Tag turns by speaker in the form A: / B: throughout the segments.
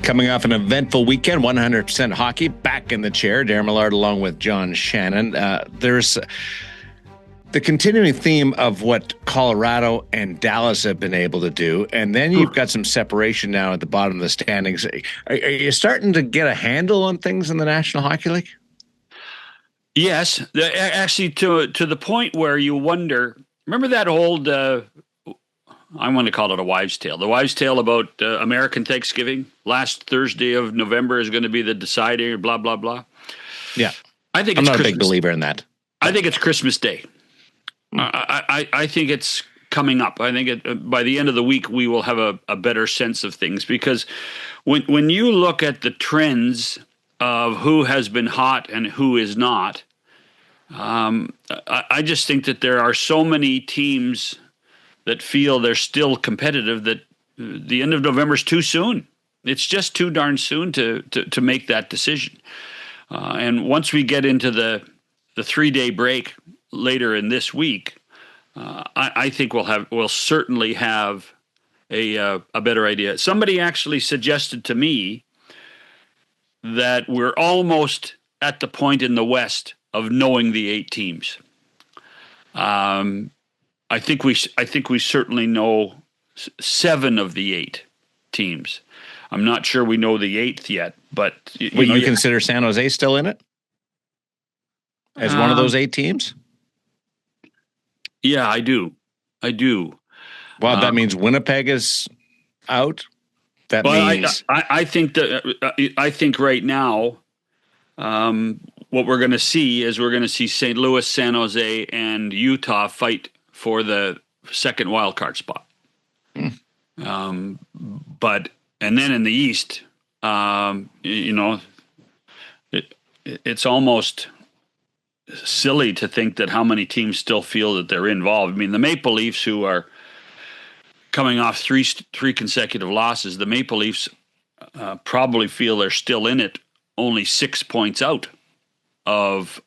A: Coming off an eventful weekend, 100% hockey, back in the chair. Daren Millard along with John Shannon. There's the continuing theme of what Colorado and Dallas have been able to do, and then you've got some separation now at the bottom of the standings. Are you starting to get a handle on things in the National Hockey League?
B: Yes, actually, to the point where you wonder. Remember that old? I want to call it a wives' tale. The wives' tale about American Thanksgiving. Last Thursday of November is going to be the deciding. Blah blah blah.
A: Yeah,
B: I think
A: I'm
B: it's
A: not
B: Christmas.
A: a big believer in that.
B: I think it's Christmas Day. I think it's coming up. I think by the end of the week we will have a better sense of things, because when you look at the trends of who has been hot and who is not, I just think that there are so many teams that feel they're still competitive that the end of November is too soon. It's just too darn soon to make that decision. And once we get into the 3-day break later in this week, I think we'll certainly have a better idea. Somebody actually suggested to me that we're almost at the point in the West of knowing the 8 teams. I think we certainly know 7 of the 8 teams. I'm not sure we know the 8th yet, but
A: you consider San Jose still in it as one of those 8 teams?
B: Yeah, I do.
A: Well, that means Winnipeg is out. That means
B: I think that I think right now, what we're going to see is St. Louis, San Jose, and Utah fight for the second wild card spot. But then in the East, it's almost silly to think that how many teams still feel that they're involved. I mean, the Maple Leafs, who are coming off three consecutive losses, the Maple Leafs probably feel they're still in it, only 6 points out of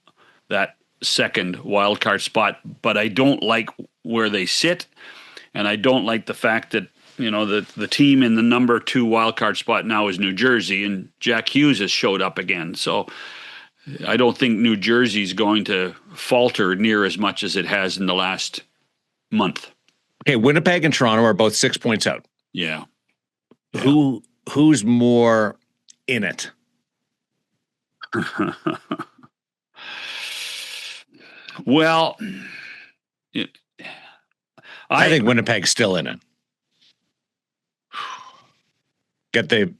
B: that second wild card spot. But I don't like where they sit, and I don't like the fact that the team in the number 2 wild card spot now is New Jersey, and Jack Hughes has showed up again. So I don't think New Jersey's going to falter near as much as it has in the last month.
A: Okay, Winnipeg and Toronto are both 6 points out.
B: Yeah.
A: Who's more in it?
B: Well,
A: I think Winnipeg's still in it. Get the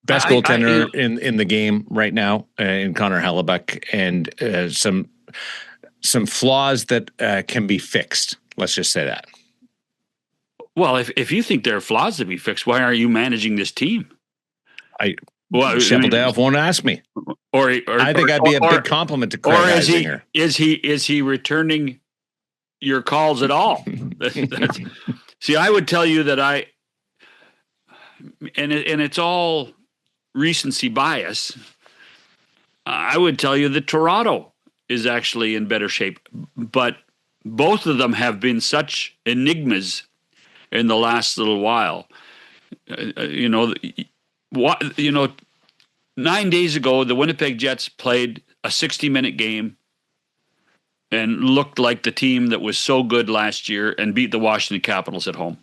A: best goaltender in the game right now in Connor Hellebuyck, and some flaws that can be fixed. Let's just say that.
B: Well, if you think there are flaws to be fixed, why aren't you managing this team?
A: Sheppeldayoff won't ask me.
B: Or
A: I think I'd be a big compliment to Craig Eisinger.
B: Is he returning your calls at all? See, I would tell you that and it's all recency bias. I would tell you that Toronto is actually in better shape, but both of them have been such enigmas in the last little while. 9 days ago, the Winnipeg Jets played a 60-minute game and looked like the team that was so good last year and beat the Washington Capitals at home.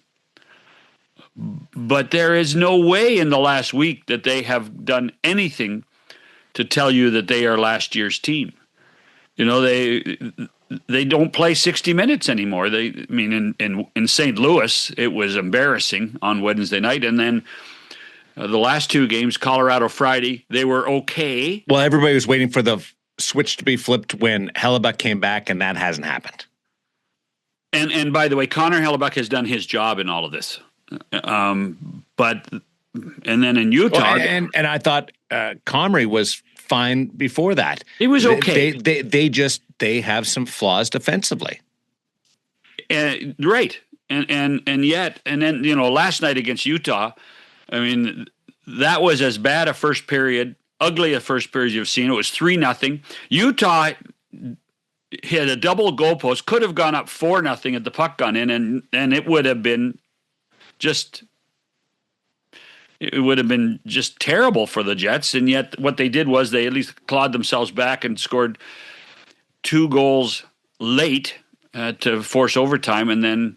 B: But there is no way in the last week that they have done anything to tell you that they are last year's team. They don't play 60 minutes anymore. In St. Louis, it was embarrassing on Wednesday night, and then the last 2 games, Colorado Friday, they were okay.
A: Well, everybody was waiting for the switch to be flipped when Hellebuyck came back, and that hasn't happened.
B: And by the way, Connor Hellebuyck has done his job in all of this. But then in Utah,
A: and I thought Comrie was fine before that.
B: It was okay.
A: They have some flaws defensively.
B: Right. And yet then last night against Utah, I mean, that was as bad a first period, ugly a first period you've seen. It was 3-0. Utah hit a double goal post, could have gone up 4-0 at the puck gone in, and it would have been just it would have been just terrible for the Jets. And yet what they did was they at least clawed themselves back and scored 2 goals late to force overtime, and then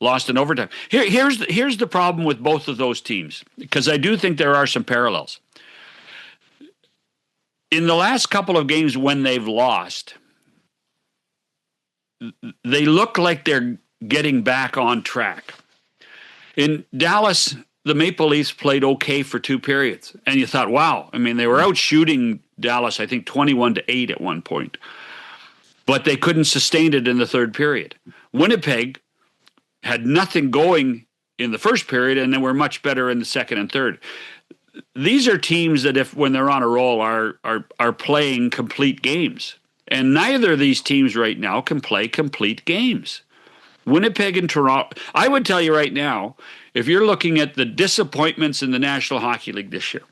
B: lost in overtime. Here's the problem with both of those teams, because I do think there are some parallels. In the last couple of games when they've lost, they look like they're getting back on track. In Dallas, the Maple Leafs played okay for 2 periods, and you thought, wow. I mean, they were out shooting Dallas, I think 21-8 at one point, but they couldn't sustain it in the 3rd period. Winnipeg had nothing going in the 1st period, and they were much better in the 2nd and 3rd. These are teams that, if when they're on a roll, are playing complete games, and neither of these teams right now can play complete games. Winnipeg and Toronto. I would tell you right now, if you're looking at the disappointments in the National Hockey League this year,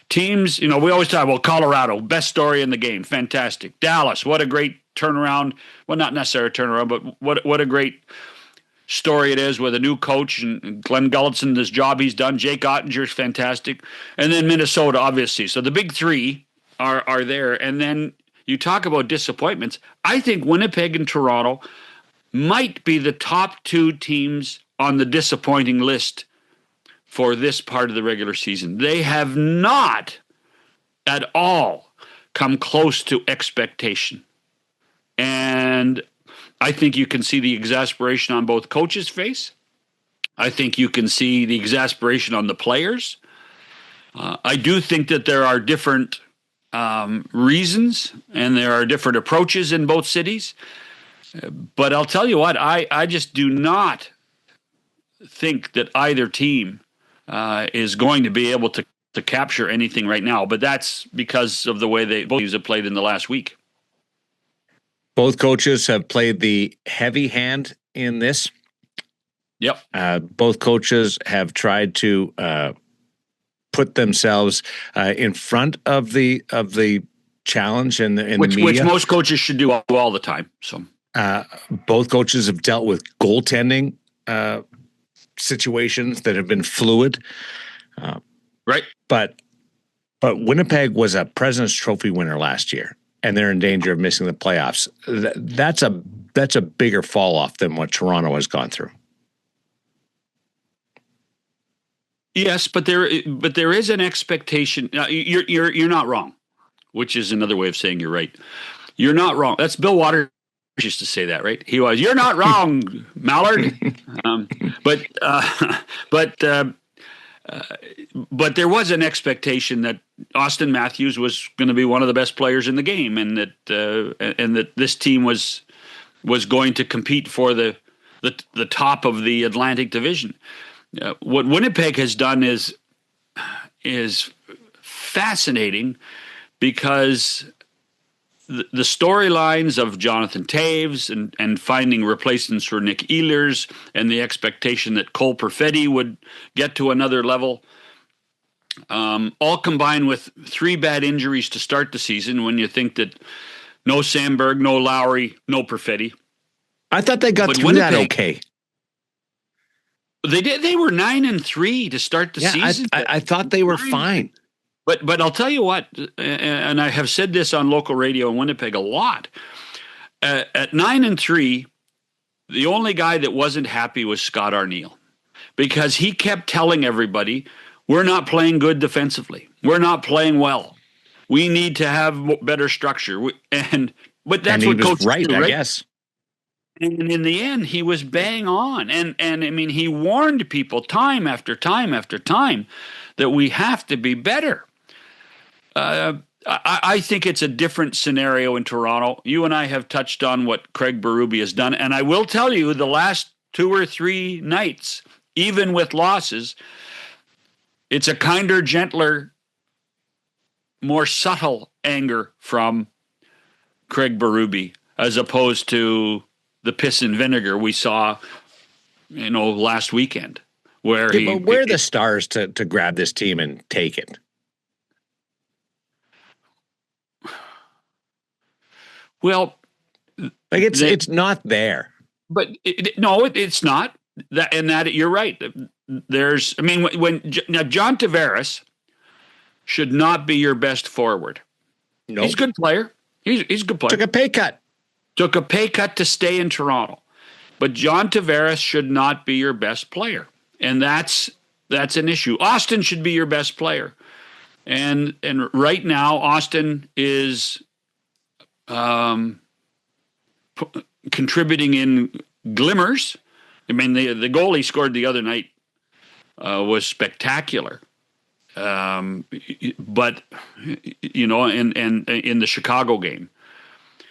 B: teams, we always talk about Colorado, best story in the game, fantastic. Dallas, what a great turnaround. Well, not necessarily a turnaround, but what a great story it is with a new coach and Glenn Gulletson, this job he's done. Jake Ottinger's fantastic. And then Minnesota, obviously. So the big 3 are there. And then you talk about disappointments. I think Winnipeg and Toronto might be the top 2 teams on the disappointing list for this part of the regular season. They have not at all come close to expectation. And I think you can see the exasperation on both coaches' face. I think you can see the exasperation on the players. I do think that there are different reasons and there are different approaches in both cities. But I'll tell you what, I just do not think that either team is going to be able to capture anything right now. But that's because of the way they both teams have played in the last week.
A: Both coaches have played the heavy hand in this.
B: Yep.
A: Both coaches have tried to put themselves in front of the challenge and the media,
B: which most coaches should do all the time. So
A: both coaches have dealt with goaltending situations that have been fluid.
B: Right.
A: But Winnipeg was a President's Trophy winner last year, and they're in danger of missing the playoffs. That's a bigger fall off than what Toronto has gone through.
B: Yes, but there is an expectation. You're not wrong, which is another way of saying you're right. You're not wrong. That's Bill Waters used to say that, right? He was, "You're not wrong, Mallard." But there was an expectation that Austin Matthews was going to be one of the best players in the game, and that this team was going to compete for the top of the Atlantic Division. What Winnipeg has done is fascinating, because the storylines of Jonathan Taves and finding replacements for Nick Ehlers, and the expectation that Cole Perfetti would get to another level, all combined with 3 bad injuries to start the season, when you think that no Sandberg, no Lowry, no Perfetti.
A: I thought they got through Winnipeg, that okay.
B: They did. They were 9-3 to start the season.
A: I thought they were fine.
B: But I'll tell you what, and I have said this on local radio in Winnipeg a lot. At 9-3, the only guy that wasn't happy was Scott Arniel, because he kept telling everybody, "We're not playing good defensively. We're not playing well. We need to have better structure." But that's what coach
A: right,
B: do, right?
A: I guess.
B: And in the end, he was bang on. And I mean, he warned people time after time after time that we have to be better. I think it's a different scenario in Toronto. You and I have touched on what Craig Berube has done. And I will tell you, the last 2 or 3 nights, even with losses, it's a kinder, gentler, more subtle anger from Craig Berube, as opposed to the piss and vinegar we saw, last weekend, where
A: where are the stars to grab this team and take it?
B: Well,
A: it's not there.
B: But no, it's not. that you're right. Now John Tavares should not be your best forward.
A: No,
B: He's a good player. He's a good player.
A: Took a pay cut
B: to stay in Toronto. But John Tavares should not be your best player. And that's an issue. Austin should be your best player. And right now, Austin is contributing in glimmers. I mean, the goal he scored the other night was spectacular. But and in the Chicago game.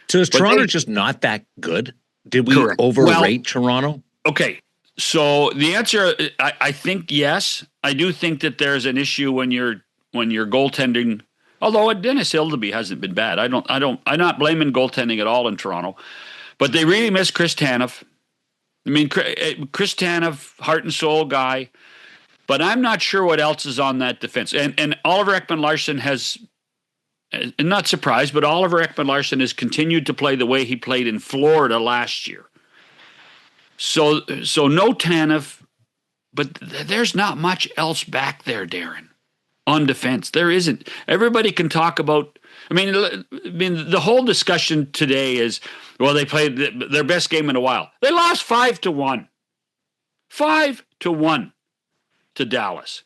A: So is Toronto just not that good? Did we overrate Toronto?
B: Okay. So the answer, I think yes. I do think that there's an issue when you're goaltending. Although Dennis Hildeby hasn't been bad. I'm not blaming goaltending at all in Toronto, but they really miss Chris Tanev. I mean, Chris Tanev, heart and soul guy, but I'm not sure what else is on that defense. And Oliver Ekman-Larsson has, and not surprised, but Oliver Ekman-Larsson has continued to play the way he played in Florida last year. So no Tanev, but there's not much else back there, Darren, on defense. There isn't. Everybody can talk about. I mean, the whole discussion today is, well, they played their best game in a while. They lost 5-1, 5-1 to Dallas,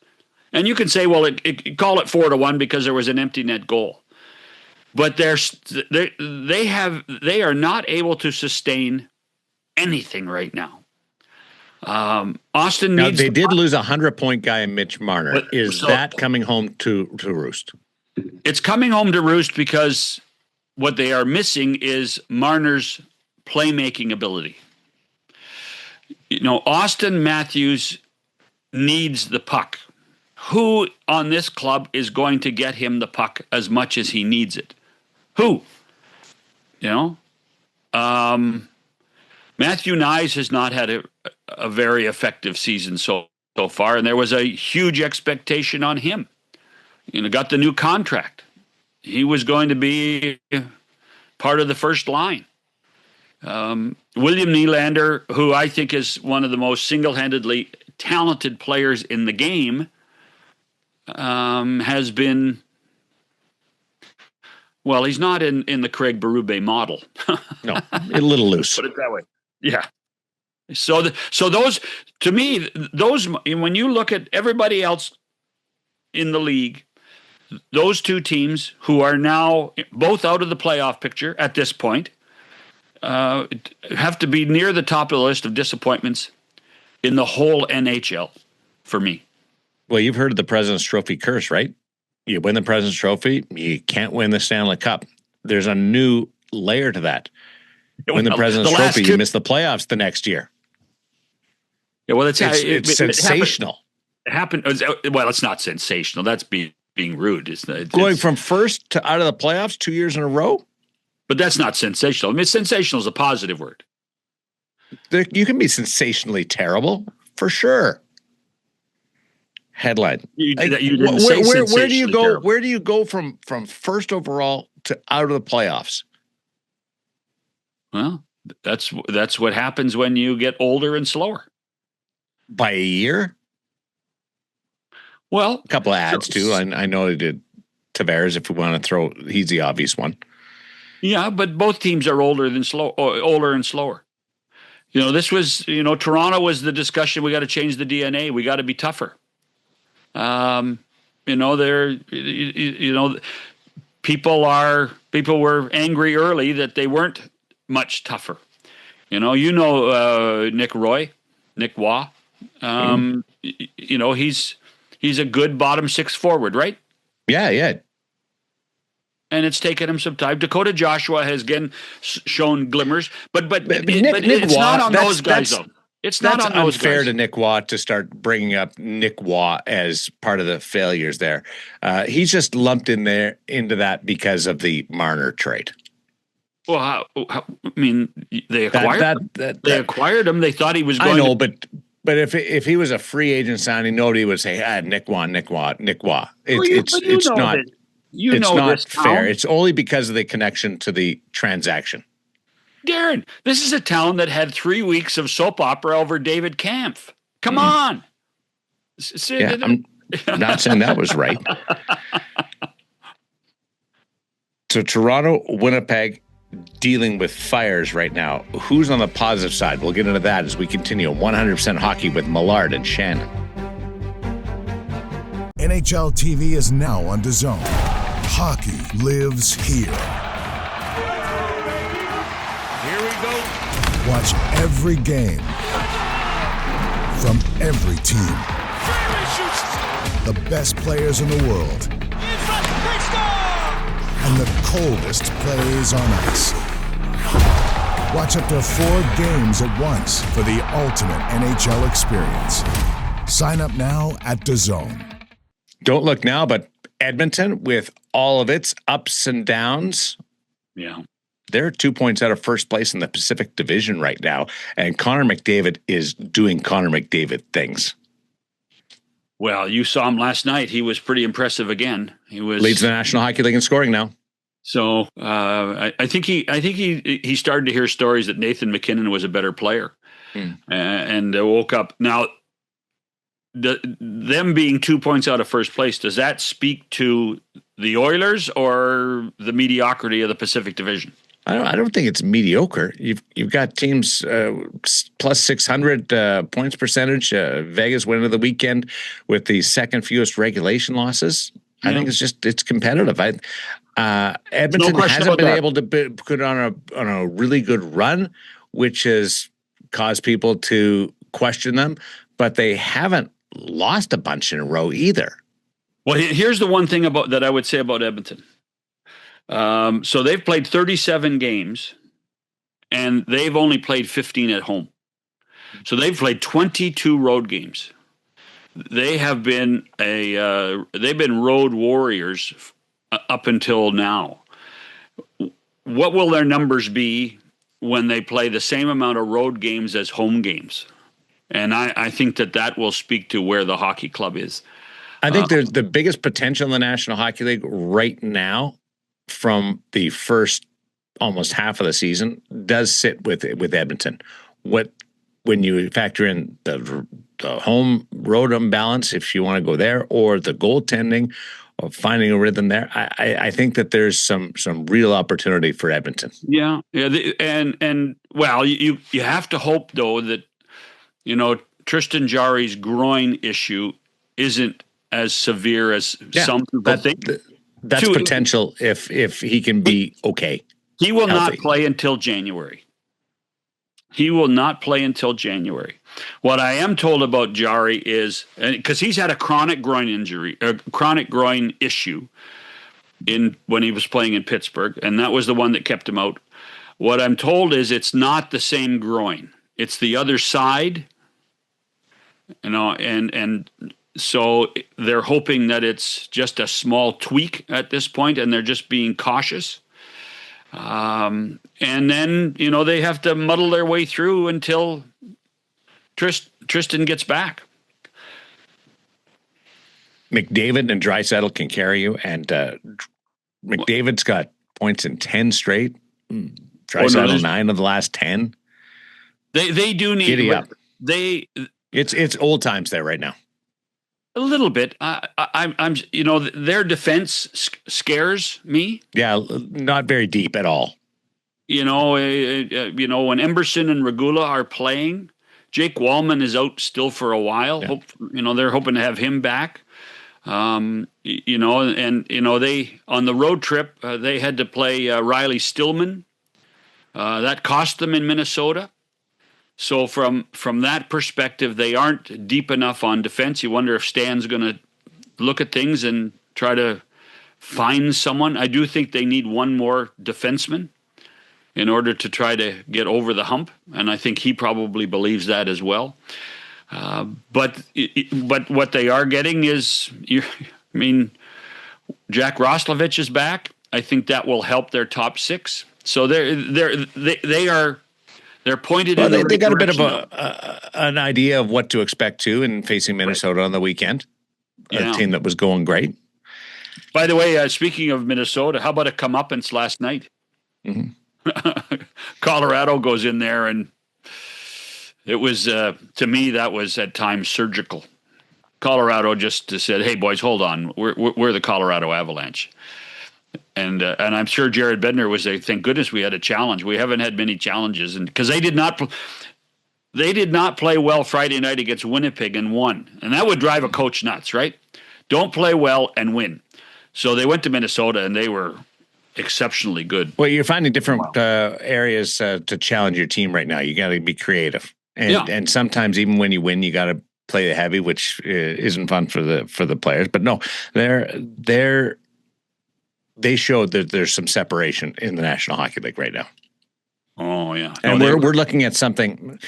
B: and you can say, well, call it 4-1 because there was an empty net goal, but they are not able to sustain anything right now. Austin needs.
A: Now, they did lose a 100-point guy in Mitch Marner. Is that coming home to roost?
B: It's coming home to roost because what they are missing is Marner's playmaking ability. Austin Matthews needs the puck. Who on this club is going to get him the puck as much as he needs it? Who? Matthew Nyes has not had a very effective season so far, and there was a huge expectation on him. Got the new contract. He was going to be part of the first line. William Nylander, who I think is one of the most single-handedly talented players in the game, has been, well, he's not in the Craig Berube model.
A: No, a little loose.
B: Put it that way. Yeah. So those, to me, when you look at everybody else in the league, those two teams who are now both out of the playoff picture at this point have to be near the top of the list of disappointments in the whole NHL for me.
A: Well, you've heard of the President's Trophy curse, right? You win the President's Trophy, you can't win the Stanley Cup. There's a new layer to that. Win the President's Trophy, you miss the playoffs the next year.
B: Yeah, well, it's
A: sensational.
B: It happened. Well, it's not sensational. That's being rude. It's
A: going from first to out of the playoffs 2 years in a row.
B: But that's not sensational. I mean, sensational is a positive word.
A: You can be sensationally terrible for sure. Headline.
B: Where do you go?
A: Terrible. Where do you go from first overall to out of the playoffs?
B: Well, that's what happens when you get older and slower.
A: By a year?
B: Well,
A: a couple of ads too. I know they did Tavares. If we want to throw, he's the obvious one.
B: Yeah, but both teams are older and slower. This was, Toronto was the discussion. We got to change the DNA. We got to be tougher. People were angry early that they weren't much tougher. Nick Roy. He's a good bottom six forward, right?
A: Yeah.
B: And it's taken him some time. Dakota Joshua has again shown glimmers, but it's not on those guys though. It's not on those guys. It's unfair
A: to Nick Waugh to start bringing up Nick Waugh as part of the failures there. He's just lumped into that because of the Marner trade.
B: Well, they acquired they acquired him. They thought he was going.
A: I know, but if he was a free agent signing, nobody would say, Nick Waugh. It's not. It's not fair. It's only because of the connection to the transaction.
B: Daren, this is a town that had 3 weeks of soap opera over David Kampf. Come on.
A: Yeah, I'm not saying that was right. So Toronto, Winnipeg, dealing with fires right now. Who's on the positive side? We'll get into that as we continue 100% hockey with Millard and Shannon.
C: NHL TV is now on DAZN. Hockey lives here.
D: Here we go.
C: Watch every game from every team. The best players in the world. And the coldest plays on ice. Watch up to 4 games at once for the ultimate NHL experience. Sign up now at DAZN.
A: Don't look now, but Edmonton, with all of its ups and downs, they're 2 points out of first place in the Pacific Division right now. And Connor McDavid is doing Connor McDavid things.
B: Well, you saw him last night. He was pretty impressive again. He
A: leads the National Hockey League in scoring now.
B: So I think he started to hear stories that Nathan McKinnon was a better player, and woke up. Now, them being 2 points out of first place, does that speak to the Oilers or the mediocrity of the Pacific Division?
A: I don't think it's mediocre. You've got teams plus 600 points percentage. Vegas went into the weekend with the second fewest regulation losses. I think it's competitive. Edmonton hasn't been able to put on a really good run, which has caused people to question them, but they haven't lost a bunch in a row either.
B: Well, here's the one thing that I would say about Edmonton. So they've played 37 games, and they've only played 15 at home. So they've played 22 road games. They have been they've been road warriors up until now. What will their numbers be when they play the same amount of road games as home games? And I think that will speak to where the hockey club is.
A: I think there's the biggest potential in the National Hockey League right now from the first almost half of the season does sit with Edmonton. When you factor in the home road imbalance, if you want to go there, or the goaltending, or finding a rhythm there, I think that there's some real opportunity for Edmonton.
B: Yeah, and well, you have to hope though that Tristan Jarry's groin issue isn't as severe as some people think.
A: That's potential if he can be okay.
B: He will not play until January. What I am told about Jarry is, because he's had a chronic groin injury, a chronic groin issue when he was playing in Pittsburgh, and that was the one that kept him out. What I'm told is it's not the same groin. It's the other side, and so they're hoping that it's just a small tweak at this point, and they're just being cautious. And then, they have to muddle their way through until Tristan gets back.
A: McDavid and Draisaitl can carry you, and McDavid's got points in 10 straight. Draisaitl 9 of the last 10.
B: They do need
A: giddy up.
B: It's
A: old times there right now.
B: A little bit. I'm their defense scares me.
A: Yeah, not very deep at all.
B: When Emberson and Regula are playing, Jake Wallman is out still for a while.
A: Yeah.
B: They're hoping to have him back. They on the road trip they had to play Riley Stillman. That cost them in Minnesota. So from that perspective, they aren't deep enough on defense. You wonder if Stan's going to look at things and try to find someone. I do think they need one more defenseman in order to try to get over the hump, and I think he probably believes that as well. But what they are getting is, Jack Roslovich is back. I think that will help their top six. So they're pointed in the right
A: they got
B: direction.
A: a bit of an idea of what to expect too in facing Minnesota on the weekend. A team that was going great.
B: By the way, speaking of Minnesota, how about a comeuppance last night?
A: Mm-hmm.
B: Colorado goes in there, and it was, to me, that was at times surgical. Colorado just said, "Hey, boys, hold on. We're the Colorado Avalanche." And I'm sure Jared Bednar was saying, "Thank goodness we had a challenge. We haven't had many challenges," and because they did not play well Friday night against Winnipeg and won, and that would drive a coach nuts, right? Don't play well and win. So they went to Minnesota, and they were exceptionally good.
A: Well, you're finding different areas to challenge your team right now. You got to be creative, and sometimes even when you win, you got to play the heavy, which isn't fun for the players. But no, they showed that there's some separation in the National Hockey League right now.
B: Oh yeah,
A: and we're looking at something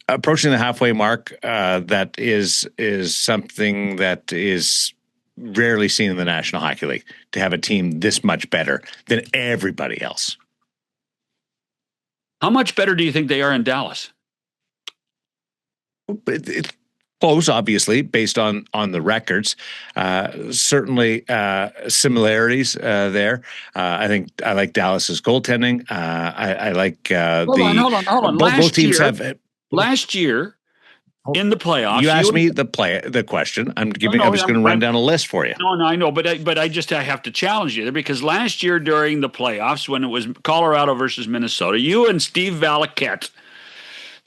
A: approaching the halfway mark that is something that is rarely seen in the National Hockey League, to have a team this much better than everybody else.
B: How much better do you think they are in Dallas?
A: It's close, obviously, based on the records. Certainly similarities there. I think I like Dallas's goaltending. I like
B: hold on.
A: Both teams have.
B: Last year in the playoffs,
A: you asked me the question. I'm giving. I was going to run down a list for you.
B: No, I know, but I have to challenge you there, because last year during the playoffs, when it was Colorado versus Minnesota, you and Steve Valaket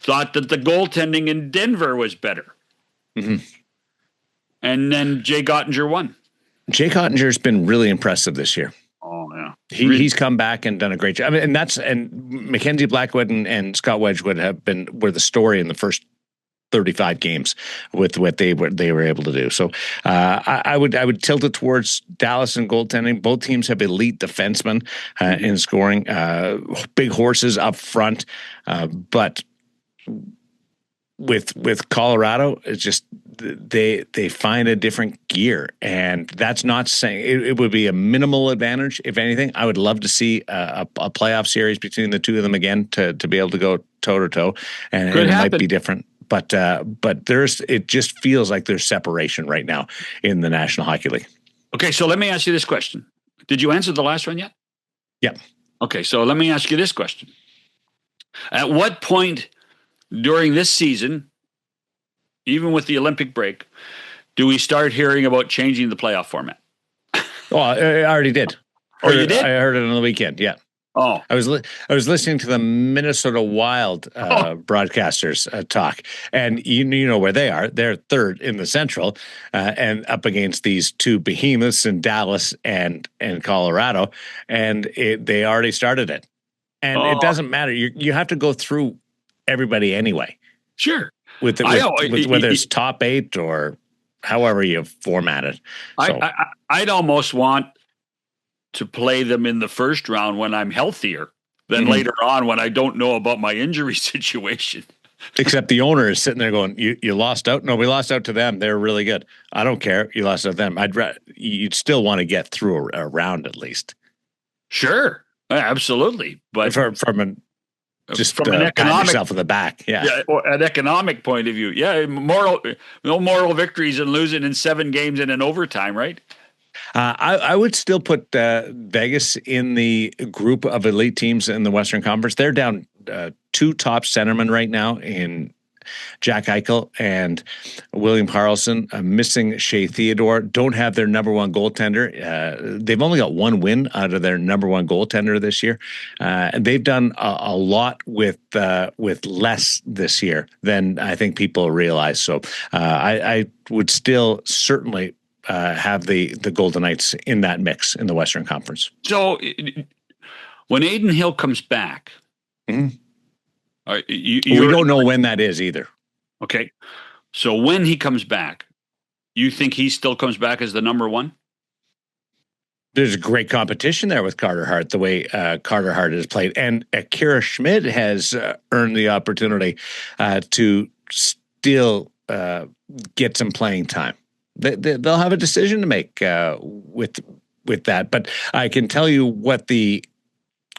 B: thought that the goaltending in Denver was better. Mm-hmm. And then Jay Gottinger won. Jay
A: Gottinger's been really impressive this year.
B: Oh yeah,
A: he's come back and done a great job. I mean, and Mackenzie Blackwood and Scott Wedgwood were the story in the first 35 games with what they were able to do. So I would tilt it towards Dallas and goaltending. Both teams have elite defensemen in scoring, big horses up front, but with Colorado, it's just they find a different gear, and that's not saying it would be a minimal advantage. If anything, I would love to see a playoff series between the two of them again to be able to go toe to toe, and it might be different. But it just feels like there's separation right now in the National Hockey League.
B: Okay, so let me ask you this question: did you answer the last one yet?
A: Yeah.
B: Okay, so let me ask you this question: at what point during this season, even with the Olympic break, do we start hearing about changing the playoff format?
A: Oh, I already did.
B: You did?
A: I heard it on the weekend. Yeah.
B: Oh,
A: I was listening to the Minnesota Wild broadcasters talk, and you know where they are. They're third in the Central, and up against these two behemoths in Dallas and Colorado, and they already started it. And it doesn't matter. You have to go through everybody anyway.
B: Sure.
A: With whether it's top 8 or however you format it. So.
B: I'd almost want to play them in the first round when I'm healthier than later on when I don't know about my injury situation.
A: Except the owner is sitting there going, you lost out? No, we lost out to them. They're really good. I don't care. You lost out to them. You'd still want to get through a round at least.
B: Sure. Absolutely. But
A: from an economic, yourself in the back,
B: or an economic point of view, no moral victories and losing in 7 games in an overtime, right?
A: I would still put Vegas in the group of elite teams in the Western Conference. They're down 2 top centermen right now in Jack Eichel and William Karlsson, missing Shea Theodore, don't have their number one goaltender. They've only got 1 win out of their number one goaltender this year. And they've done a lot with less this year than I think people realize. So I would still certainly have the Golden Knights in that mix in the Western Conference.
B: So when Adin Hill comes back,
A: we don't know when that is either.
B: Okay. So when he comes back, you think he still comes back as the number 1?
A: There's great competition there with Carter Hart, the way Carter Hart has played. And Akira Schmid has earned the opportunity to still get some playing time. They'll have a decision to make with that. But I can tell you what the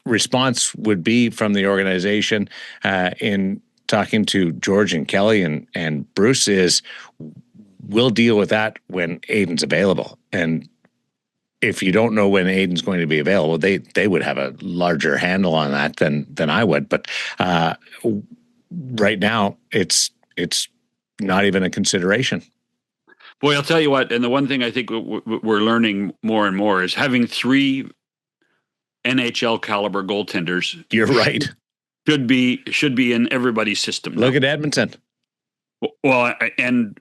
A: response would be from the organization in talking to George and Kelly and Bruce is, we'll deal with that when Aiden's available. And if you don't know when Aiden's going to be available, they would have a larger handle on that than I would. But right now, it's not even a consideration.
B: Boy, I'll tell you what, and the one thing I think we're learning more and more is having 3 NHL caliber goaltenders.
A: You're right.
B: Should be in everybody's system now.
A: Look at Edmonton.
B: Well, and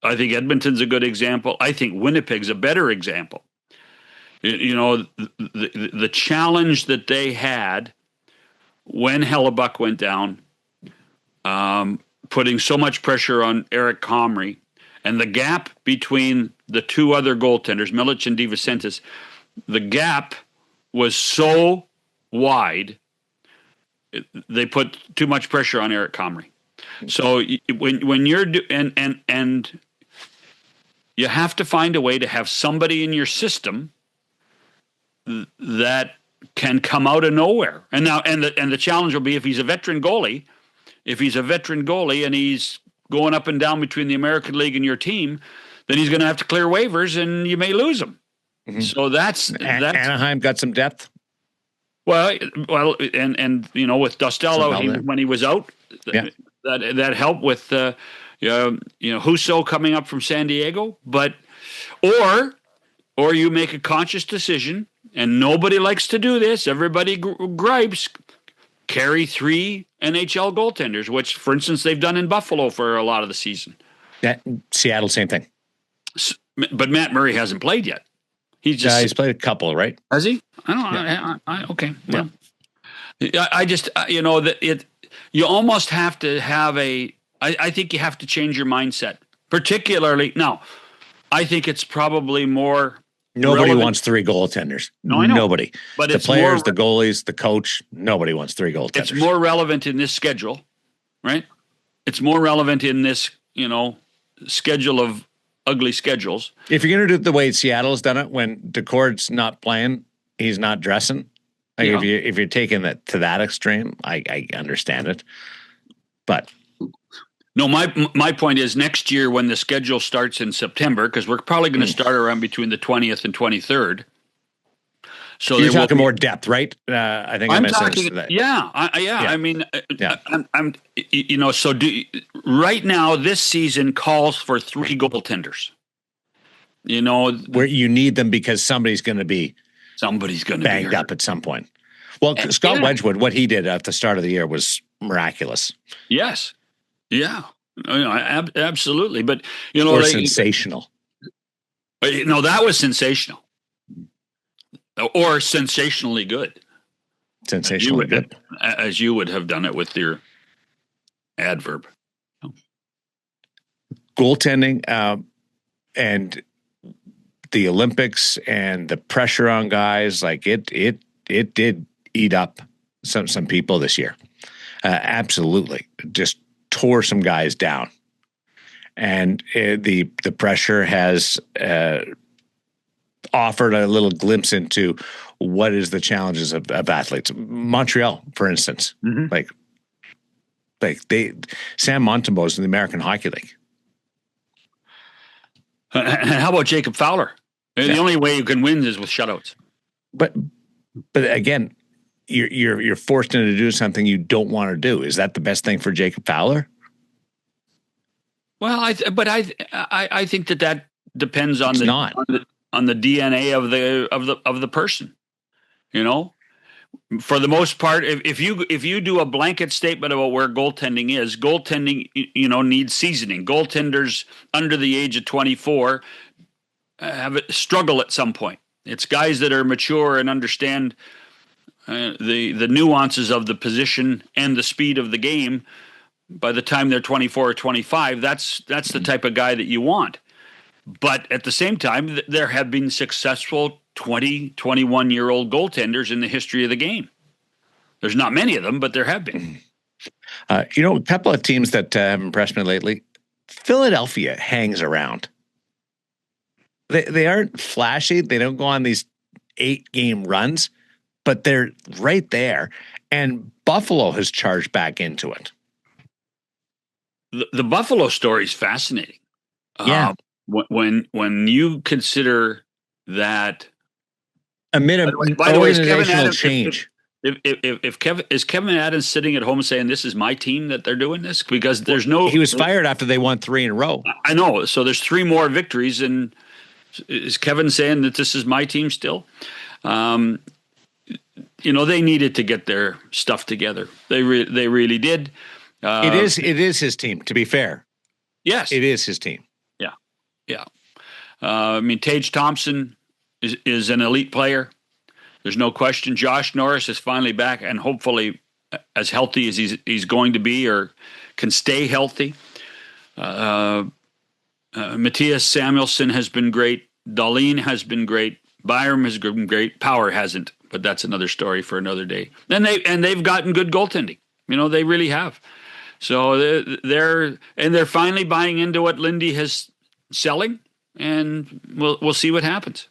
B: I think Edmonton's a good example. I think Winnipeg's a better example. The challenge that they had when Hellebuck went down, putting so much pressure on Eric Comrie, and the gap between the 2 other goaltenders, Milic and deficiencies, the gap was so wide, they put too much pressure on Eric Comrie. So when you're and you have to find a way to have somebody in your system that can come out of nowhere. And now the challenge will be if he's a veteran goalie, and he's going up and down between the American League and your team, then he's going to have to clear waivers and you may lose him. Mm-hmm. So that's
A: Anaheim got some depth.
B: Well, and with Dustello, when he was out, that helped with Husso coming up from San Diego. But or you make a conscious decision, and nobody likes to do this. Everybody gripes. Carry 3 NHL goaltenders, which, for instance, they've done in Buffalo for a lot of the season.
A: Seattle, same thing.
B: But Matt Murray hasn't played yet.
A: He's played a couple, right?
B: Has he? I don't know. Okay. Well, I just you almost have to have I think you have to change your mindset. Particularly now, I think it's probably more.
A: Nobody
B: relevant.
A: wants 3 goaltenders.
B: No, I know.
A: Nobody.
B: But
A: the players, the goalies, the coach, nobody wants 3 goaltenders.
B: It's more relevant in this schedule, right? It's more relevant in this, schedule of ugly schedules.
A: If you're going to do it the way Seattle's done it, when Decord's not playing, he's not dressing. Like if you're taking it to that extreme, I understand it. But
B: no, my point is next year when the schedule starts in September, because we're probably going to start around between the 20th and 23rd. So
A: you're talking more depth, right? I think I'm talking.
B: That. Yeah. I mean, I'm So right now this season calls for 3 goaltenders.
A: Where you need them because somebody's going to be banged up at some point. Well, Scott Wedgwood, what he did at the start of the year was miraculous.
B: Yes. Yeah, absolutely. But
A: sensational.
B: No, that was sensational, or sensationally good.
A: Sensationally good,
B: as you would have done it with your adverb.
A: Goaltending, and the Olympics and the pressure on guys, like it did eat up some people this year. Absolutely, just tore some guys down, and the pressure has offered a little glimpse into what is the challenges of athletes. Montreal, for instance, like Sam Montembeault's in the American Hockey League.
B: And how about Jacob Fowler? The only way you can win is with shutouts.
A: But again, you're forced into do something you don't want to do. Is that the best thing for Jacob Fowler?
B: Well, I think that depends on on the DNA of the person. For the most part, if you do a blanket statement about where goaltending is, goaltending needs seasoning. Goaltenders under the age of 24 have a struggle at some point. It's guys that are mature and understand the nuances of the position and the speed of the game. By the time they're 24 or 25, that's the type of guy that you want. But at the same time, there have been successful 20, 21-year-old goaltenders in the history of the game. There's not many of them, but there have been.
A: A couple of teams that have impressed me lately. Philadelphia hangs around. They aren't flashy. They don't go on these 8-game runs, but they're right there. And Buffalo has charged back into it.
B: The Buffalo story is fascinating.
A: Yeah.
B: When you consider that
A: amid an organizational change.
B: If Kevin Adams sitting at home saying this is my team that they're doing this, because there's no,
A: he was fired after they won 3 in a row.
B: I know. So there's 3 more victories, and is Kevin saying that this is my team still? They needed to get their stuff together. They really did.
A: It is his team, to be fair.
B: Yes,
A: it is his team.
B: Yeah. Tage Thompson is an elite player. There's no question. Josh Norris is finally back and hopefully as healthy as he's going to be or can stay healthy. Matthias Samuelsson has been great. Dahlin has been great. Byram has been great. Power hasn't, but that's another story for another day. And they've gotten good goaltending. They really have. So they're finally buying into what Lindy has selling, and we'll see what happens.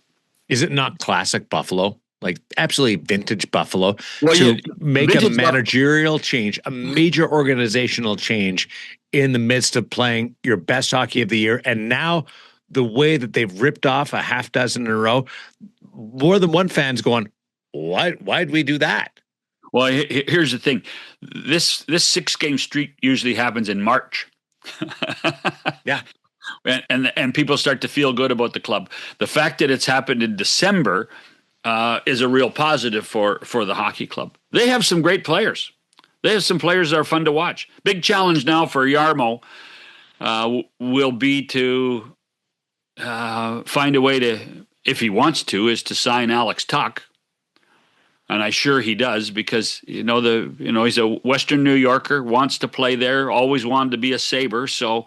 A: Is it not classic Buffalo? Like absolutely vintage Buffalo to make a managerial change, a major organizational change in the midst of playing your best hockey of the year. And now the way that they've ripped off a half dozen in a row, more than one fan's going, why'd we do that?
B: Well, here's the thing. This 6-game streak usually happens in March.
A: Yeah.
B: And people start to feel good about the club. The fact that it's happened in December is a real positive for the hockey club. They have some great players. They have some players that are fun to watch. Big challenge now for Jarmo will be to find a way to, if he wants to, is to sign Alex Tuck. And I'm sure he does because he's a Western New Yorker, wants to play there, always wanted to be a Sabre. So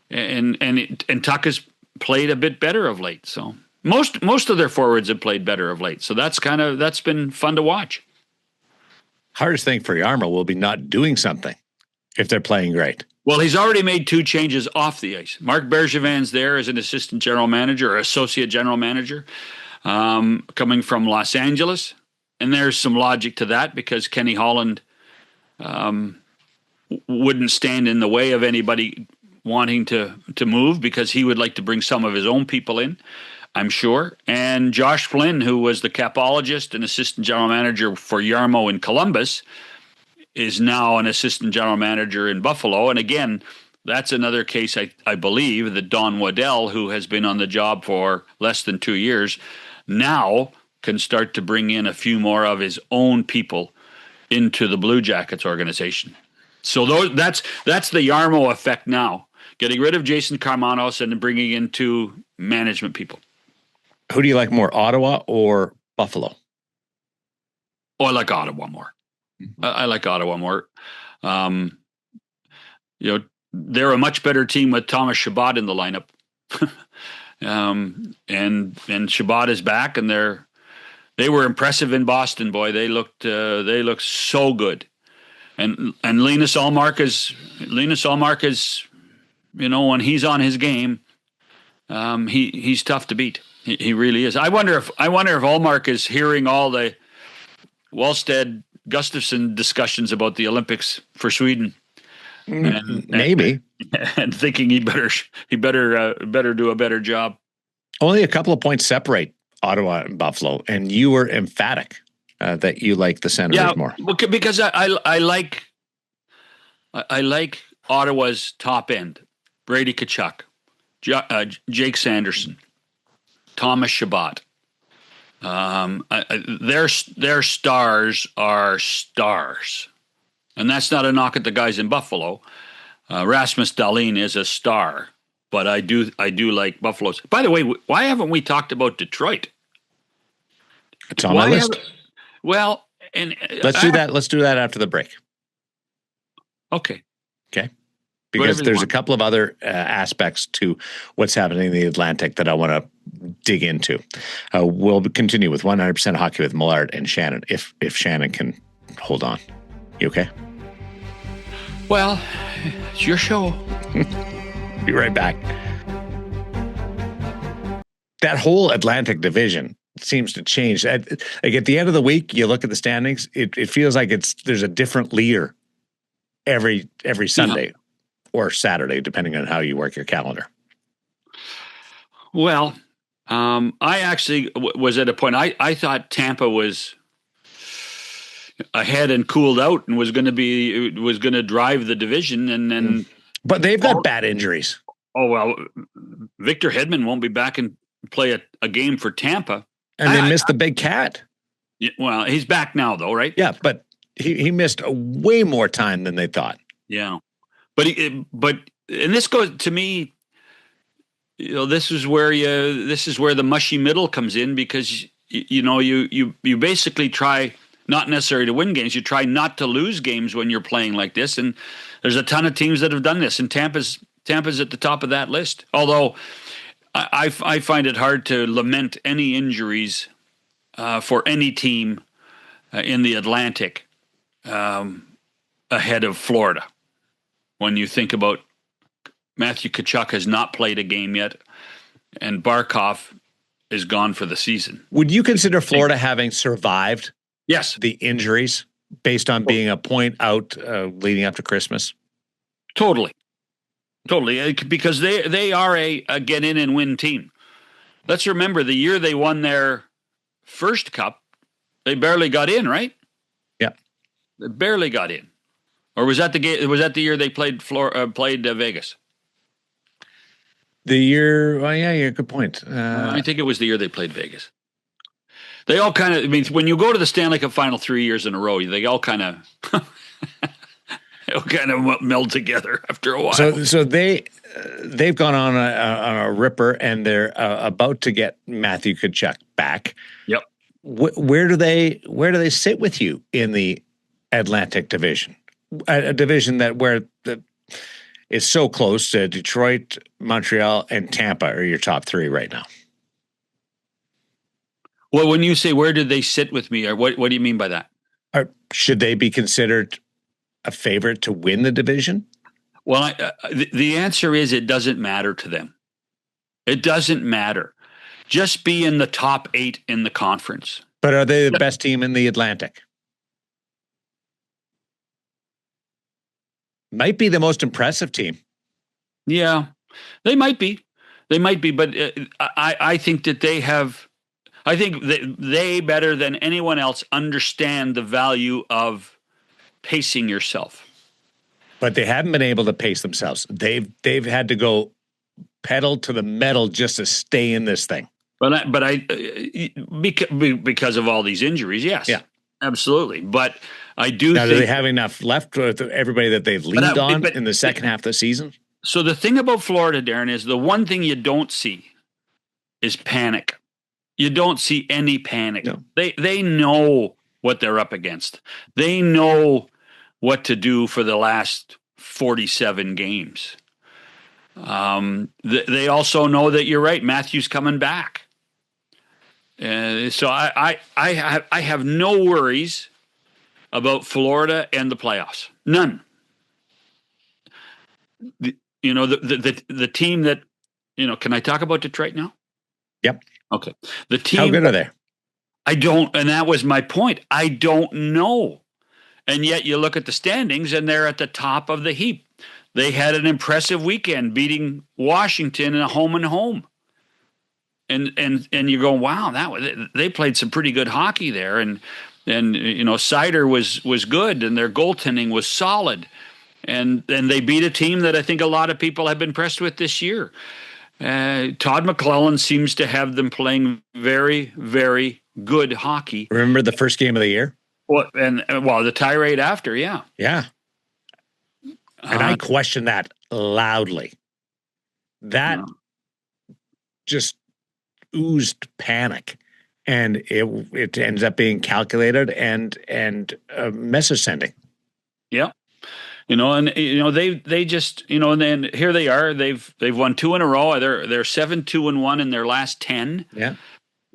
B: and Tuck has played a bit better of late. So most of their forwards have played better of late. So that's been fun to watch.
A: Hardest thing for Jarmo will be not doing something if they're playing great.
B: Well, he's already made 2 changes off the ice. Mark Bergevin's there as an assistant general manager or associate general manager, coming from Los Angeles. And there's some logic to that because Kenny Holland wouldn't stand in the way of anybody wanting to move because he would like to bring some of his own people in, I'm sure. And Josh Flynn, who was the capologist and assistant general manager for Jarmo in Columbus, is now an assistant general manager in Buffalo. And again, that's another case, I believe, that Don Waddell, who has been on the job for less than 2 years, now can start to bring in a few more of his own people into the Blue Jackets organization. So that's the Jarmo effect now, getting rid of Jason Karmanos and bringing in 2 management people.
A: Who do you like more, Ottawa or Buffalo?
B: Oh, I like Ottawa more. Mm-hmm. I like Ottawa more. They're a much better team with Thomas Chabot in the lineup. And Chabot is back, and they were impressive in Boston, boy. They looked so good. And Linus Ullmark is, when he's on his game, he's tough to beat. He really is. I wonder if Ullmark is hearing all the Wallstead Gustafsson discussions about the Olympics for Sweden.
A: Maybe.
B: And thinking he better do a better job.
A: Only a couple of points separate Ottawa and Buffalo, and you were emphatic that you like the Senators more.
B: Because I like Ottawa's top end: Brady Tkachuk, Jake Sanderson, Thomas Chabot. Their stars are stars, and that's not a knock at the guys in Buffalo. Rasmus Dahlin is a star. But I do like Buffalo's. By the way, why haven't we talked about Detroit?
A: It's on my list.
B: Let's
A: do that. Let's do that after the break.
B: Okay.
A: Because there's a couple of other aspects to what's happening in the Atlantic that I want to dig into. We'll continue with 100% Hockey with Millard and Shannon, if Shannon can hold on. You okay?
B: Well, it's your show.
A: Be right back. That whole Atlantic division seems to change. Like at the end of the week, you look at the standings, it feels like there's a different leader every Sunday or Saturday, depending on how you work your calendar.
B: Well, I actually was at a point. I thought Tampa was ahead and cooled out and was going to drive the division, and then.
A: But they've got bad injuries.
B: Oh well, Victor Hedman won't be back and play a game for Tampa,
A: and they missed the big cat.
B: Well, he's back now, though, right?
A: Yeah, but he missed way more time than they thought.
B: Yeah, but and this goes to me. This is where the mushy middle comes in, because you basically try not necessarily to win games, you try not to lose games when you're playing like this, and there's a ton of teams that have done this, and Tampa's at the top of that list. Although I find it hard to lament any injuries for any team in the Atlantic ahead of Florida. When you think about Matthew Tkachuk has not played a game yet, and Barkov is gone for the season.
A: Would you consider Florida having survived the injuries based on being a point out leading up to Christmas?
B: Totally. Because they are a get in and win team. Let's remember the year they won their first cup, they barely got in, right?
A: Yeah.
B: They barely got in. Or was that the year they played Vegas?
A: The year, yeah, good point.
B: I think it was the year they played Vegas. They all kind of, when you go to the Stanley Cup final 3 years in a row, they all kind of meld together after a while.
A: So they've gone on a ripper, and they're about to get Matthew Tkachuk back.
B: Yep.
A: Where do they sit with you in the Atlantic Division? A division where is so close to Detroit, Montreal, and Tampa are your top three right now.
B: Well, when you say where did they sit with me, or what do you mean by that?
A: Or should they be considered a favorite to win the division?
B: Well, the answer is it doesn't matter to them. It doesn't matter. Just be in the top 8 in the conference.
A: But are they the best team in the Atlantic? Might be the most impressive team.
B: Yeah, they might be. But I think that they have. I think that they better than anyone else understand the value of pacing yourself.
A: But they haven't been able to pace themselves. They've had to go pedal to the metal just to stay in this thing.
B: Because of all these injuries, yes,
A: yeah,
B: absolutely. But I do.
A: Now, do they have enough left with everybody that they've leaned on in the second half of the season?
B: So the thing about Florida, Daren, is the one thing you don't see is panic. You don't see any panic.
A: No.
B: They know what they're up against. They know what to do for the last 47 games. They also know that you're right. Matthew's coming back. So I have no worries about Florida and the playoffs. None. The team that, can I talk about Detroit now?
A: Yep.
B: Okay. The team.
A: How good are they?
B: I don't, and that was my point. I don't know. And yet you look at the standings and they're at the top of the heap. They had an impressive weekend beating Washington in a home and home. And you go, wow, they played some pretty good hockey there. And Sider was good, and their goaltending was solid. And they beat a team that I think a lot of people have been impressed with this year. Todd McClellan seems to have them playing very, very good hockey.
A: Remember the first game of the year?
B: Well, the tirade after, yeah.
A: Yeah. And I question that loudly. That just oozed panic, and it ends up being calculated and message sending.
B: Yeah. They just, and then here they are. They've won 2 in a row. They're 7-2-1 in their last 10.
A: Yeah.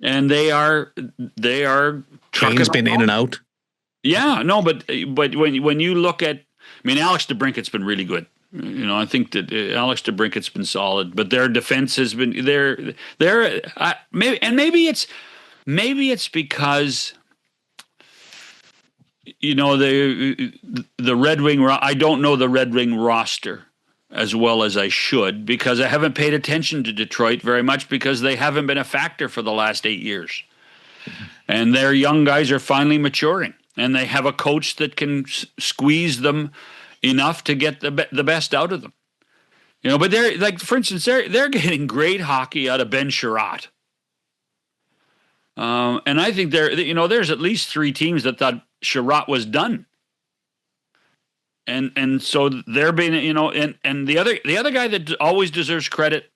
A: And
B: they are
A: Kane's been in and out.
B: Yeah, no, but when you look at, Alex DeBrincat's been really good. I think that Alex DeBrincat's been solid, but their defense has been maybe it's because the Red Wing. I don't know the Red Wing roster as well as I should, because I haven't paid attention to Detroit very much, because they haven't been a factor for the last 8 years. And their young guys are finally maturing, and they have a coach that can squeeze them enough to get the best out of them. But they're like, for instance, they're getting great hockey out of Ben Sherratt. And I think there's at least 3 teams that thought Sherratt was done. And so they're being, and the other guy that always deserves credit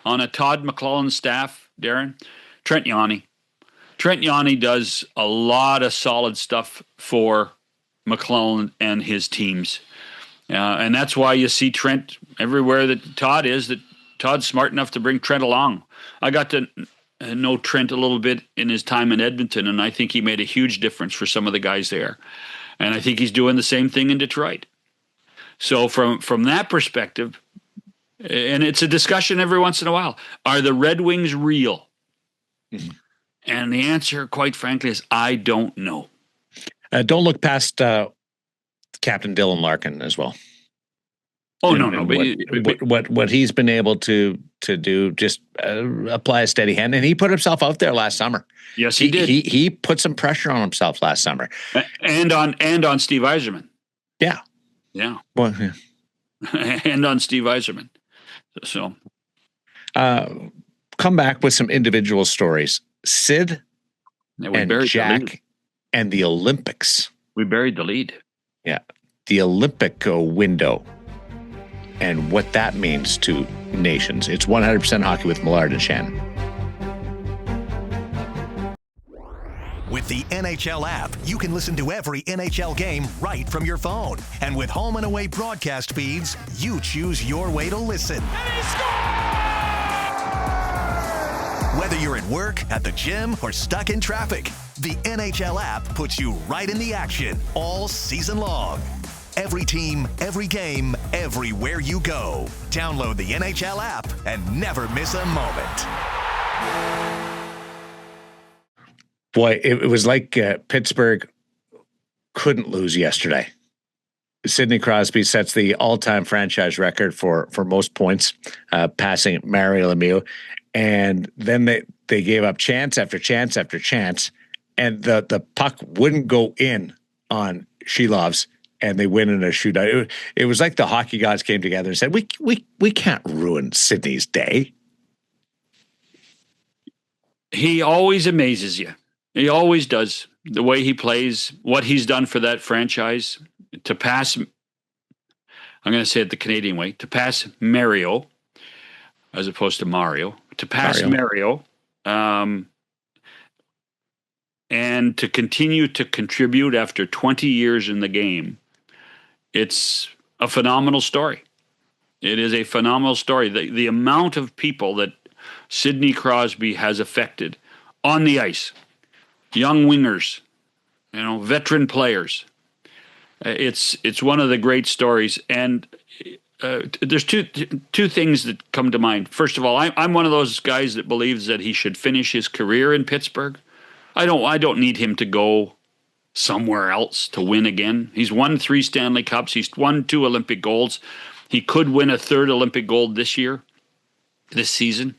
B: on a Todd McLellan staff, Darren, Trent Yawney. Trent Yawney does a lot of solid stuff for McLellan and his teams. And that's why you see Trent everywhere that Todd is, that Todd's smart enough to bring Trent along. I got to know Trent a little bit in his time in Edmonton, and I think he made a huge difference for some of the guys there. And I think he's doing the same thing in Detroit. So from that perspective, and it's a discussion every once in a while, are the Red Wings real? Mm-hmm. And the answer, quite frankly, is I don't know.
A: Don't look past Captain Dylan Larkin as well.
B: Oh, no.
A: What he's been able to do, just apply a steady hand. And he put himself out there last summer.
B: Yes, he did.
A: He put some pressure on himself last summer.
B: And on Steve Yzerman.
A: Yeah.
B: Yeah.
A: Well, yeah.
B: And on Steve Yzerman. So.
A: Come back with some individual stories. Sid and Jack and the Olympics.
B: We buried the lead.
A: Yeah. The Olympic window and what that means to nations. It's 100% Hockey with Millard and Shannon.
E: With the NHL app, you can listen to every NHL game right from your phone. And with home and away broadcast feeds, you choose your way to listen.
D: And he scores!
E: Whether you're at work, at the gym, or stuck in traffic, the NHL app puts you right in the action all season long. Every team, every game, everywhere you go. Download the NHL app and never miss a moment.
A: Boy, it was like Pittsburgh couldn't lose yesterday. Sidney Crosby sets the all-time franchise record for most points, passing Mario Lemieux. And then they gave up chance after chance after chance, and the puck wouldn't go in on Shilov's, and they win in a shootout. It was like the hockey gods came together and said, we can't ruin Sidney's day.
B: He always amazes you. He always does. The way he plays, what he's done for that franchise, to pass, I'm going to say it the Canadian way, to pass Mario, as opposed to Mario, to pass Mario, and to continue to contribute after 20 years in the game. It's a phenomenal story. It is a phenomenal story. The amount of people that Sidney Crosby has affected on the ice, young wingers, veteran players. It's one of the great stories. And there's two things that come to mind. First of all, I'm one of those guys that believes that he should finish his career in Pittsburgh. I don't need him to go somewhere else to win again. He's won 3 Stanley Cups. He's won 2 Olympic golds. He could win a 3rd Olympic gold this season.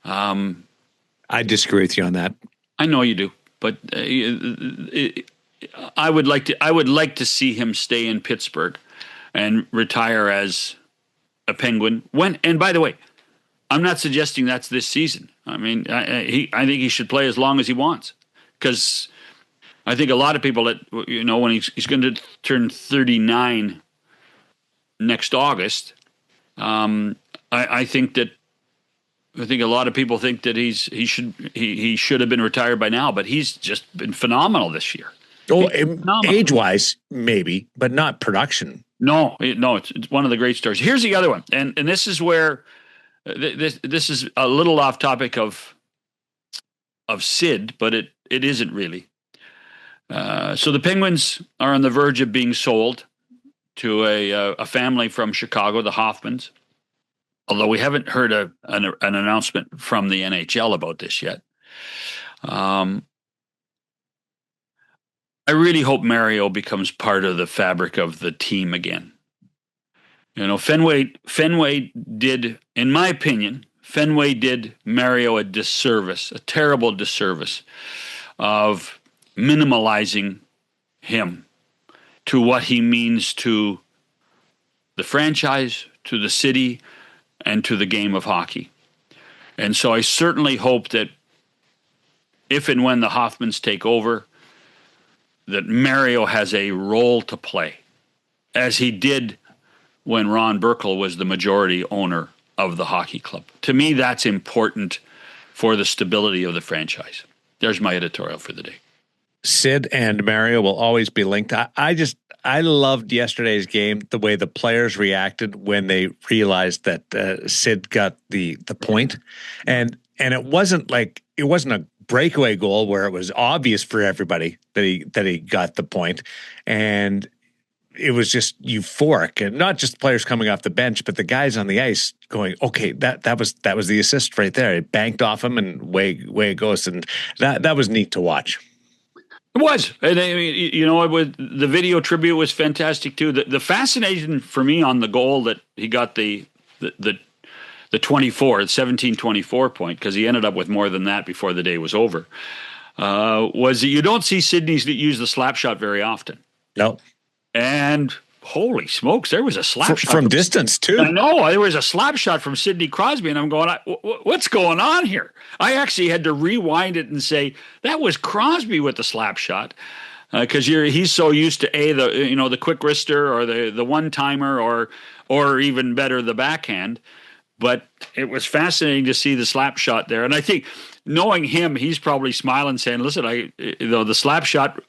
A: I disagree with you on that.
B: I know you do, but I would like to see him stay in Pittsburgh and retire as a Penguin. And by the way, I'm not suggesting that's this season. I mean, I think he should play as long as he wants, because I think a lot of people that, when he's going to turn 39 next August, I think a lot of people think that he should have been retired by now, but he's just been phenomenal this year.
A: Oh, age-wise, maybe, but not production.
B: No, it's one of the great stories. Here's the other one, and this is where this is a little off topic of Sid, but it isn't really. So the Penguins are on the verge of being sold to a family from Chicago, the Hoffmans. Although we haven't heard an announcement from the NHL about this yet. I really hope Mario becomes part of the fabric of the team again. Fenway did, in my opinion, Fenway did Mario a disservice, a terrible disservice of minimalizing him to what he means to the franchise, to the city, and to the game of hockey. And so I certainly hope that if and when the Hoffmans take over, that Mario has a role to play, as he did when Ron Burkle was the majority owner of the hockey club. To me, that's important for the stability of the franchise. There's my editorial for the day.
A: Sid and Mario will always be linked. I loved yesterday's game, the way the players reacted when they realized that Sid got the point. And it wasn't a breakaway goal where it was obvious for everybody that he got the point. And it was just euphoric, and not just the players coming off the bench, but the guys on the ice going, okay, that was the assist right there. It banked off him and way it goes. And that was neat to watch.
B: It was. And I mean, the video tribute was fantastic too. The fascination for me on the goal that he got the 17-24 point, because he ended up with more than that before the day was over, was that you don't see Sidney use the slap shot very often.
A: No.
B: And holy smokes, there was a slap shot.
A: From distance, too.
B: I know. There was a slap shot from Sidney Crosby, and I'm going, what's going on here? I actually had to rewind it and say, that was Crosby with the slap shot. Because he's so used to the quick wrister or the one-timer or even better, the backhand. But it was fascinating to see the slap shot there. And I think knowing him, he's probably smiling saying, listen, the slap shot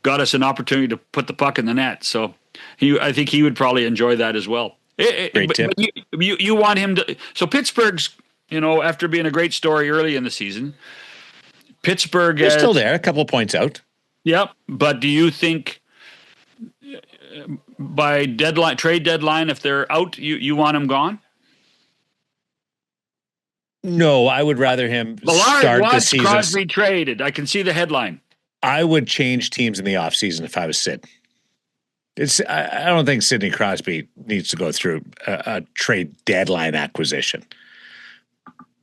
B: got us an opportunity to put the puck in the net. So I think he would probably enjoy that as well.
A: Great tip.
B: But you want him to. So Pittsburgh's, after being a great story early in the season, Pittsburgh.
A: They're still there, a couple of points out.
B: Yep. But do you think by trade deadline, if they're out, you want them gone?
A: No, I would rather him start the season.
B: Crosby traded. I can see the headline.
A: I would change teams in the offseason if I was Sid. I don't think Sidney Crosby needs to go through a trade deadline acquisition.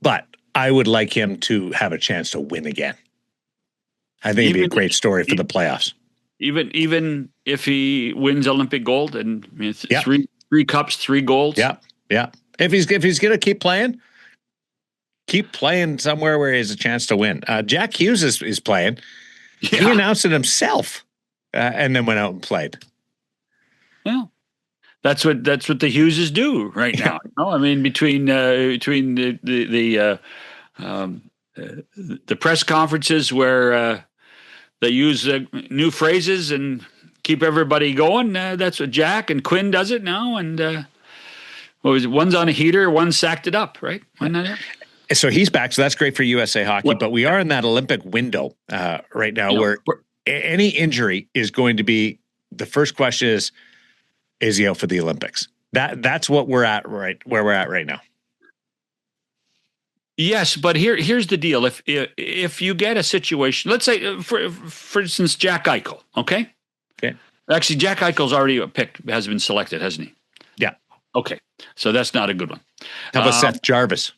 A: But I would like him to have a chance to win again. I think it'd be a great story for the playoffs.
B: Even if he wins Olympic gold and three cups, 3 golds.
A: Yeah. If he's going to keep playing somewhere where he has a chance to win. Jack Hughes is playing. Yeah. He announced it himself, and then went out and played.
B: Well, that's what the Hugheses do right now. I mean, between the press conferences where they use new phrases and keep everybody going. That's what Jack and Quinn does it now. And one's on a heater, one sacked it up, right?
A: So he's back, so that's great for USA Hockey. But we are in that Olympic window right now where any injury is going to be the first question is he out for the Olympics? That's what we're at where we're at right now.
B: Yes, but here's the deal. If you get a situation, let's say for instance Jack Eichel, okay?
A: Okay.
B: Actually, Jack Eichel's already has been selected, hasn't he?
A: Yeah.
B: Okay, so that's not a good one.
A: How about Seth Jarvis?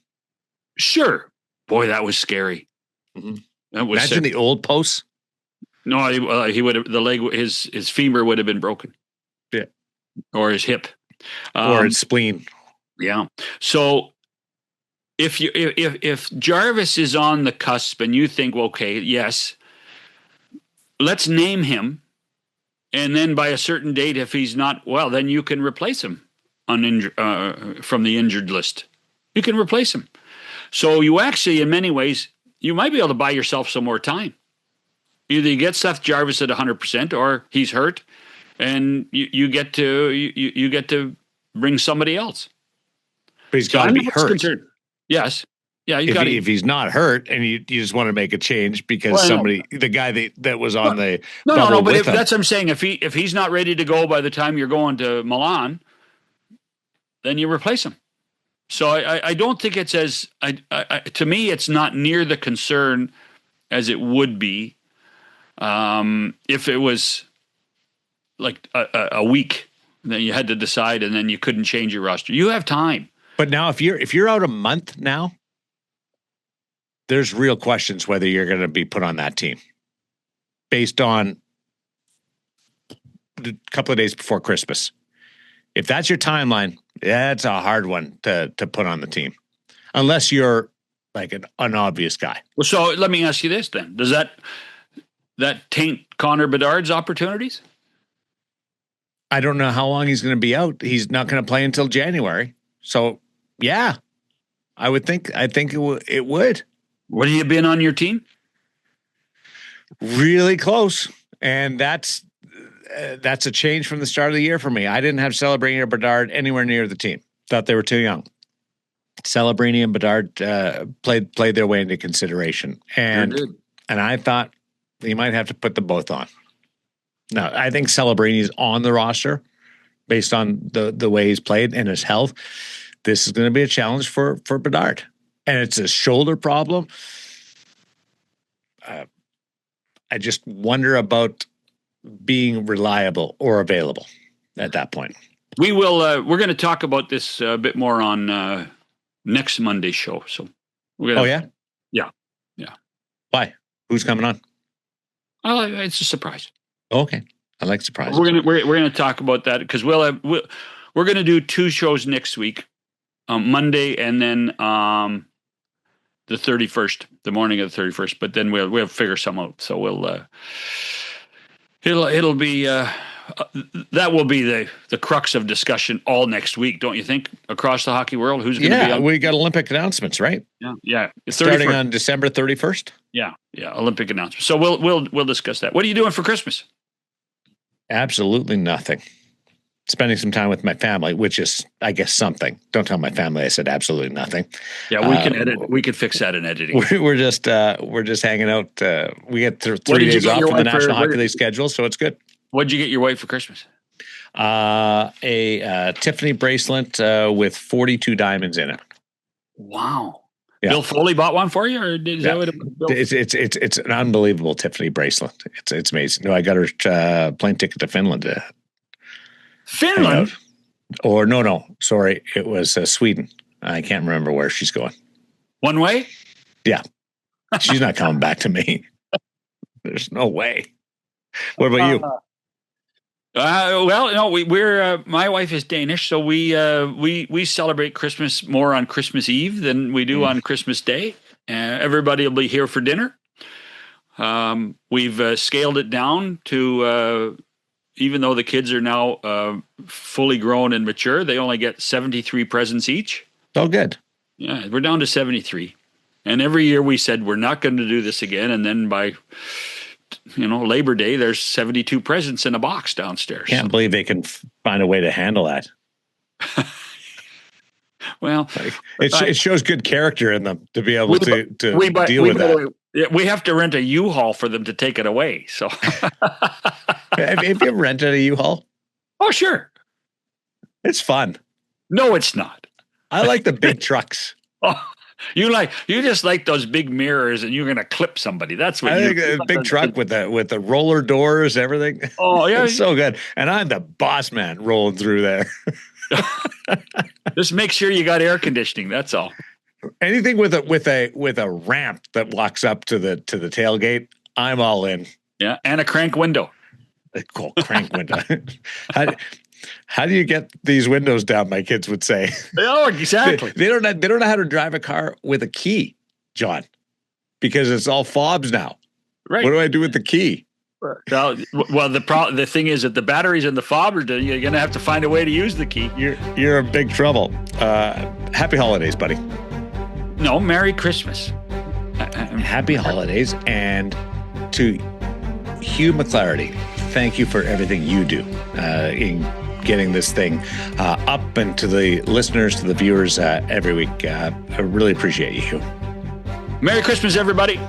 B: Sure. Boy, that was scary.
A: Mm-hmm. Imagine the old posts.
B: No, he would have his femur would have been broken.
A: Yeah.
B: Or his hip.
A: Or his spleen.
B: Yeah. So if Jarvis is on the cusp and you think, well, okay, yes, let's name him, and then by a certain date, if he's not well, then you can replace him from the injured list. You can replace him. So you actually, in many ways, you might be able to buy yourself some more time. Either you get Seth Jarvis at 100%, or he's hurt, and you get to bring somebody else.
A: But he's got to be hurt.
B: Concerned. Yes. Yeah.
A: If he's not hurt, and you just want to make a change because the guy that was on the
B: no. But that's what I'm saying. If he's not ready to go by the time you're going to Milan, then you replace him. So I don't think it's to me, it's not near the concern as it would be if it was like a week Then you had to decide, and then you couldn't change your roster. You have time.
A: But now, if you're out a month now, there's real questions whether you're going to be put on that team based on a couple of days before Christmas. If that's your timeline, that's a hard one to put on the team, unless you're like an unobvious guy.
B: Well, so let me ask you this then: does that taint Connor Bedard's opportunities?
A: I don't know how long he's going to be out. He's not going to play until January. So, yeah, I think it would.
B: Would he have been on your team?
A: Really close, and that's a change from the start of the year for me. I didn't have Celebrini or Bedard anywhere near the team. Thought they were too young. Celebrini and Bedard played their way into consideration, and I thought you might have to put them both on. Now, I think Celebrini's on the roster based on the way he's played and his health. This is going to be a challenge for Bedard, and it's a shoulder problem. I just wonder about being reliable or available at that point.
B: We will. We're going to talk about this a bit more on next Monday's show. So, we're gonna, yeah.
A: Why? Who's coming on?
B: Oh, it's a surprise.
A: Okay, I like surprises.
B: We're gonna talk about that because we're going to do 2 shows next week, Monday and then the 31st, the morning of the 31st. But then we'll figure some out. So it'll be that will be the crux of discussion all next week, don't you think? Across the hockey world, who's going to be on?
A: We got Olympic announcements, right?
B: Yeah.
A: Starting on December 31st.
B: Yeah, Olympic announcements. So we'll discuss that. What are you doing for Christmas?
A: Absolutely nothing. Spending some time with my family, which is, I guess, something. Don't tell my family I said absolutely nothing.
B: Yeah, we can edit. We can fix that in editing.
A: We're just hanging out. We get 3 days off from the National Hockey League schedule, so it's good.
B: What did you get your wife for Christmas?
A: A Tiffany bracelet with 42 diamonds in it.
B: Wow.
A: Yeah.
B: Bill Foley bought one for you, or is that what
A: it's an unbelievable Tiffany bracelet. It's amazing. No, I got her plane ticket to Finland.
B: Finland?
A: Or no, sorry, it was Sweden. I can't remember where she's going.
B: One way?
A: Yeah, she's not coming back to me. There's no way. What about you?
B: Well, no, we're my wife is Danish, so we celebrate Christmas more on Christmas Eve than we do on Christmas Day. Everybody will be here for dinner. We've scaled it down to even though the kids are now fully grown and mature, they only get 73 presents each.
A: Oh, good.
B: Yeah, we're down to 73. And every year we said we're not going to do this again, and then by Labor Day, there's 72 presents in a box downstairs.
A: Can't believe they can find a way to handle that.
B: Well,
A: it shows good character in them to be able to deal with that.
B: We have to rent a U-Haul for them to take it away. So,
A: have you ever rented a U-Haul?
B: Oh, sure.
A: It's fun.
B: No, it's not.
A: I like the big trucks.
B: Oh. You just like those big mirrors, and you're going to clip somebody. That's what
A: I think. A big truck with the roller doors, everything.
B: Oh yeah,
A: it's so good. And I'm the boss man rolling through there.
B: Just make sure you got air conditioning. That's all.
A: Anything with a ramp that walks up to the tailgate, I'm all in.
B: Yeah, and a crank window.
A: A cool crank window. How do you get these windows down? My kids would say.
B: Oh, exactly.
A: They don't know how to drive a car with a key, John, because it's all fobs now.
B: Right.
A: What do I do with the key?
B: Well, the thing is that the batteries in the fob are you're going to have to find a way to use the key.
A: You're in big trouble. Happy holidays, buddy.
B: No, Merry Christmas.
A: Happy holidays, and to Hugh McClarty, thank you for everything you do in getting this thing up, and to the listeners, to the viewers every week. I really appreciate you.
B: Merry Christmas, everybody.